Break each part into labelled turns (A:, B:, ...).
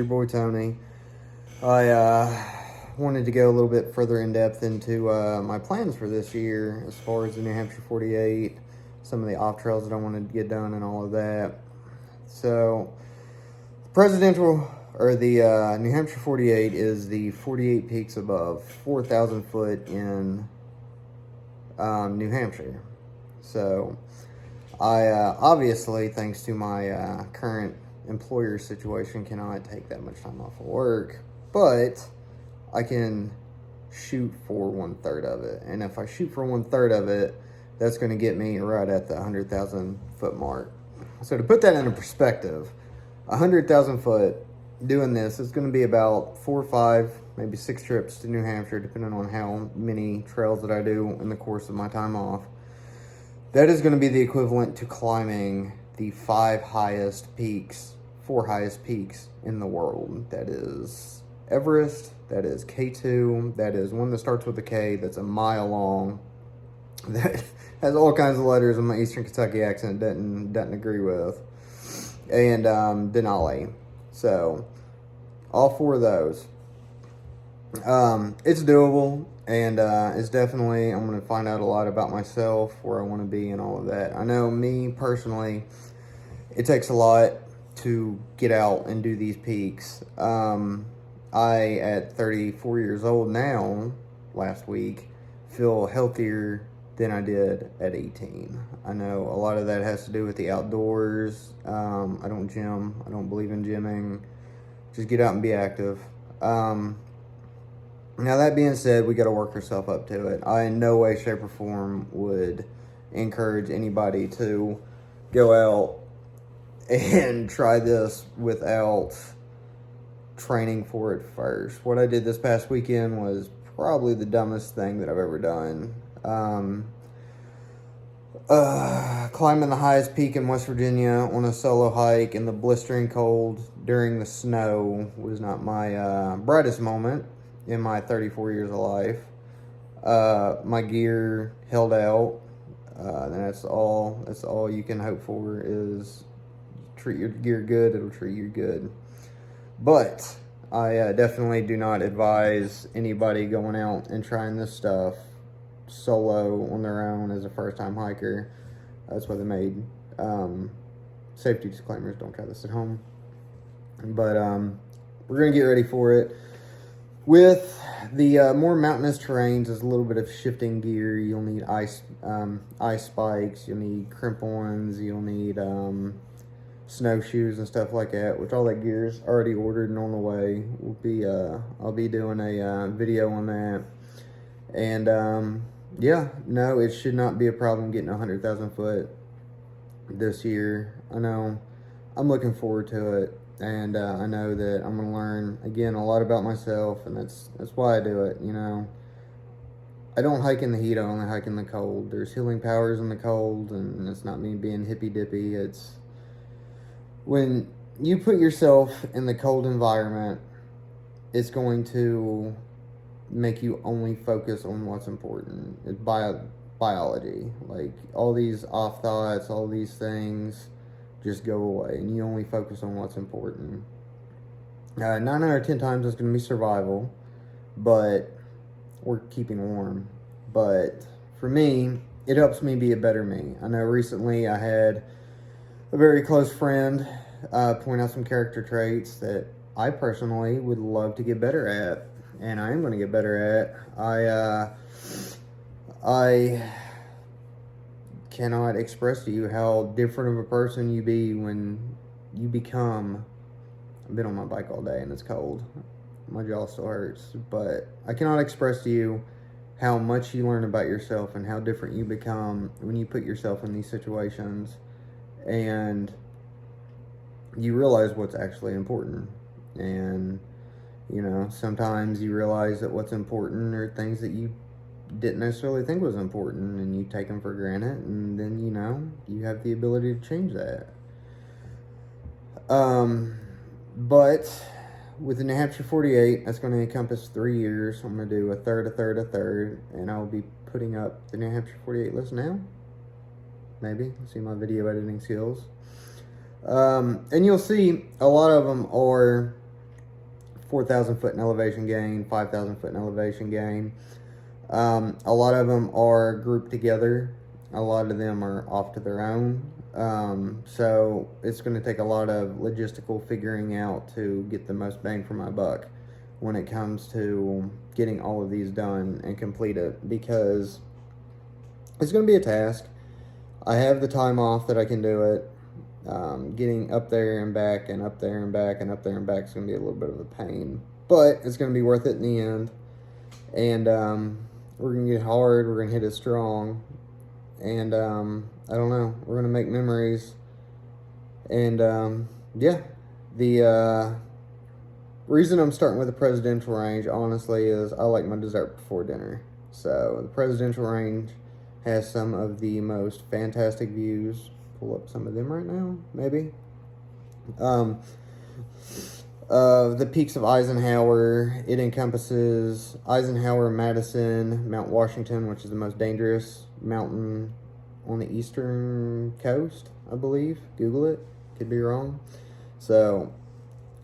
A: boy Tony. I wanted to go a little bit further in depth into my plans for this year as far as the New Hampshire 48, some of the off trails that I wanted to get done, and all of that. So, presidential or the New Hampshire 48 is the 48 peaks above 4,000 foot in New Hampshire. So, I obviously, thanks to my current employer situation, cannot take that much time off of work, but I can shoot for 1/3 of it. And if I shoot for 1/3 of it, that's going to get me right at the 100,000 foot mark. So to put that into perspective, 100,000 foot doing this is going to be about 4 or 5, maybe 6 trips to New Hampshire, depending on how many trails that I do in the course of my time off. That is going to be the equivalent to climbing the 4 highest peaks in the world. That is Everest, that is K2, that is one that starts with a K that's a mile long, that has all kinds of letters in my Eastern Kentucky accent doesn't agree with, and Denali. So, all 4 of those. It's doable, and it's definitely, I'm going to find out a lot about myself, where I want to be, and all of that. I know me personally, it takes a lot to get out and do these peaks. I, at 34 years old now, last week, feel healthier than I did at 18. I know a lot of that has to do with the outdoors. I don't gym. I don't believe in gymming. Just get out and be active. Now, that being said, we got to work ourselves up to it. I, in no way, shape, or form, would encourage anybody to go out and try this without training for it first. What I did this past weekend was probably the dumbest thing that I've ever done. Climbing the highest peak in West Virginia on a solo hike in the blistering cold during the snow was not my brightest moment in my 34 years of life. My gear held out. And that's all you can hope for is treat your gear good, it'll treat you good. But I definitely do not advise anybody going out and trying this stuff solo on their own as a first-time hiker. That's why they made safety disclaimers. Don't try this at home. But we're going to get ready for it. With the more mountainous terrains, there's a little bit of shifting gear. You'll need ice spikes. You'll need crimp-ons. You'll need snowshoes and stuff like that, which all that gear is already ordered and on the way. I'll be doing a video on that. And yeah, no, it should not be a problem getting 100,000 foot this year. I know I'm looking forward to it, and I know that I'm going to learn again a lot about myself, and that's why I do it. You know, I don't hike in the heat, I only hike in the cold. There's healing powers in the cold, and it's not me being hippy dippy. It's when you put yourself in the cold environment, it's going to make you only focus on what's important. It's biology. Like, all these off thoughts, all these things just go away, and you only focus on what's important. 9 out of 10 times it's going to be survival, but we're keeping warm. But for me, it helps me be a better me. I know recently I had a very close friend point out some character traits that I personally would love to get better at, and I am going to get better at. I cannot express to you how different of a person you be when you become. I've been on my bike all day and it's cold. My jaw still hurts, but I cannot express to you how much you learn about yourself and how different you become when you put yourself in these situations and you realize what's actually important. And, you know, sometimes you realize that what's important are things that you didn't necessarily think was important, and you take them for granted, and then, you know, you have the ability to change that. But with the New Hampshire 48, that's going to encompass 3 years. I'm going to do a third, and I'll be putting up the New Hampshire 48 list now. Maybe. See my video editing skills. And you'll see a lot of them are 4,000 foot in elevation gain, 5,000 foot in elevation gain. A lot of them are grouped together. A lot of them are off to their own. So it's going to take a lot of logistical figuring out to get the most bang for my buck when it comes to getting all of these done and completed, because it's going to be a task. I have the time off that I can do it. Getting up there and back and up there and back and up there and back is going to be a little bit of a pain, but it's going to be worth it in the end. And we're going to get hard, we're going to hit it strong, and I don't know, we're going to make memories. And yeah, the reason I'm starting with the presidential range, honestly, is I like my dessert before dinner. So the presidential range has some of the most fantastic views. Pull up some of them right now, maybe. The peaks of Eisenhower. It encompasses Eisenhower, Madison, Mount Washington, which is the most dangerous mountain on the eastern coast, I believe. Google it. Could be wrong. So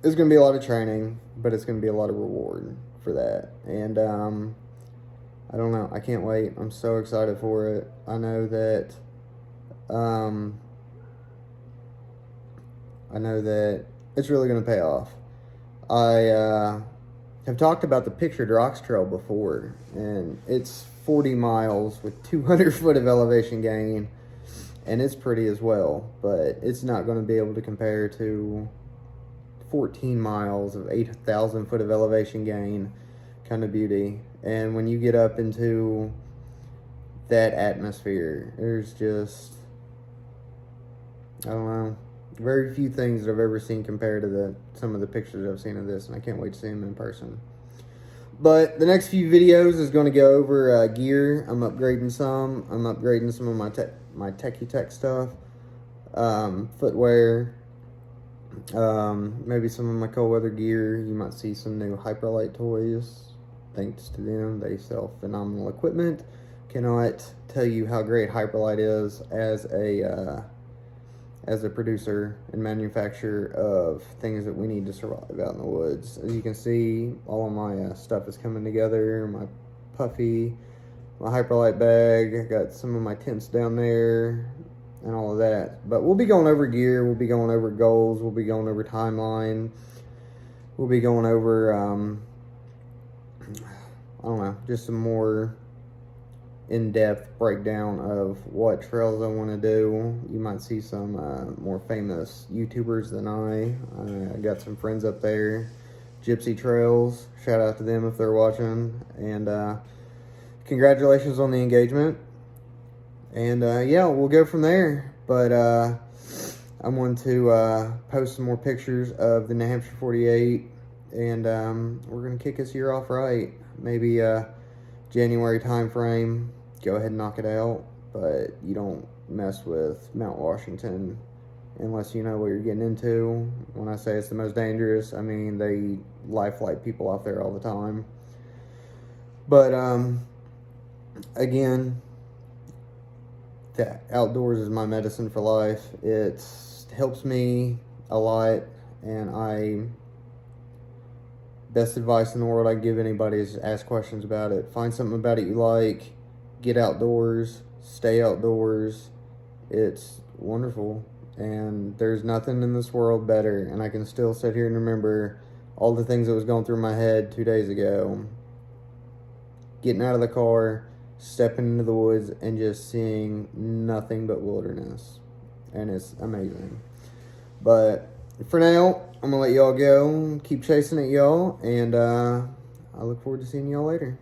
A: it's going to be a lot of training, but it's going to be a lot of reward for that. And I don't know. I can't wait. I'm so excited for it. I know that it's really going to pay off. I have talked about the Pictured Rocks Trail before, and it's 40 miles with 200 foot of elevation gain, and it's pretty as well, but it's not going to be able to compare to 14 miles of 8,000 foot of elevation gain kind of beauty. And when you get up into that atmosphere, there's just, I don't know, very few things that I've ever seen compared to some of the pictures I've seen of this, and I can't wait to see them in person. But the next few videos is going to go over gear. I'm upgrading some. I'm upgrading some of my techie tech stuff, footwear, maybe some of my cold weather gear. You might see some new Hyperlight toys. Thanks to them, they sell phenomenal equipment. Cannot tell you how great Hyperlight is as a producer and manufacturer of things that we need to survive out in the woods. As you can see, all of my stuff is coming together. My puffy, my Hyperlight bag, I got some of my tents down there, and all of that. But we'll be going over gear, we'll be going over goals, we'll be going over timeline, we'll be going over, I don't know, just some more in-depth breakdown of what trails I want to do. You might see some more famous YouTubers than I got some friends up there, Gypsy Trails, shout out to them if they're watching, and congratulations on the engagement. And yeah, we'll go from there. But I'm going to post some more pictures of the New Hampshire 48, and we're going to kick this year off right. Maybe January time frame, go ahead and knock it out, but you don't mess with Mount Washington unless you know what you're getting into. When I say it's the most dangerous, I mean they life flight people off there all the time. But again, the outdoors is my medicine for life. It helps me a lot, and best advice in the world I give anybody is ask questions about it. Find something about it you like. Get outdoors. Stay outdoors. It's wonderful. And there's nothing in this world better. And I can still sit here and remember all the things that was going through my head 2 days ago. Getting out of the car, stepping into the woods, and just seeing nothing but wilderness. And it's amazing. But for now, I'm going to let y'all go. Keep chasing it, y'all. And I look forward to seeing y'all later.